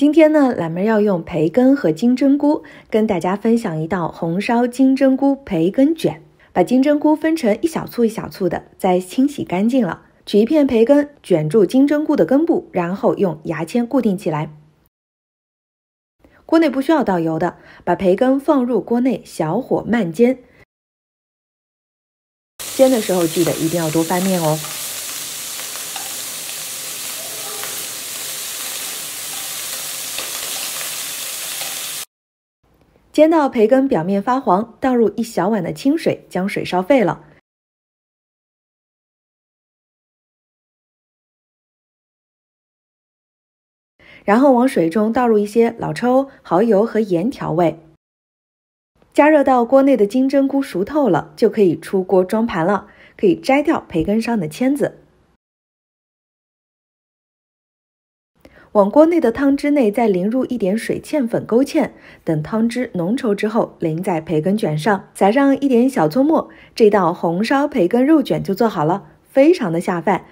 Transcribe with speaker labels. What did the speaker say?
Speaker 1: 今天呢，懒妹要用培根和金针菇跟大家分享一道红烧金针菇培根卷。把金针菇分成一小簇一小簇的，再清洗干净了，取一片培根卷住金针菇的根部，然后用牙签固定起来。锅内不需要倒油的，把培根放入锅内，小火慢煎。煎的时候记得一定要多翻面哦。煎到培根表面发黄，倒入1小碗的清水，将水烧沸了。然后往水中倒入一些老抽、蚝油和盐调味。加热到锅内的金针菇熟透了，就可以出锅装盘了，可以摘掉培根上的签子。往锅内的汤汁内再淋入一点水芡粉勾芡，等汤汁浓稠之后，淋在培根卷上，撒上一点小葱末，这道红烧培根肉卷就做好了，非常的下饭。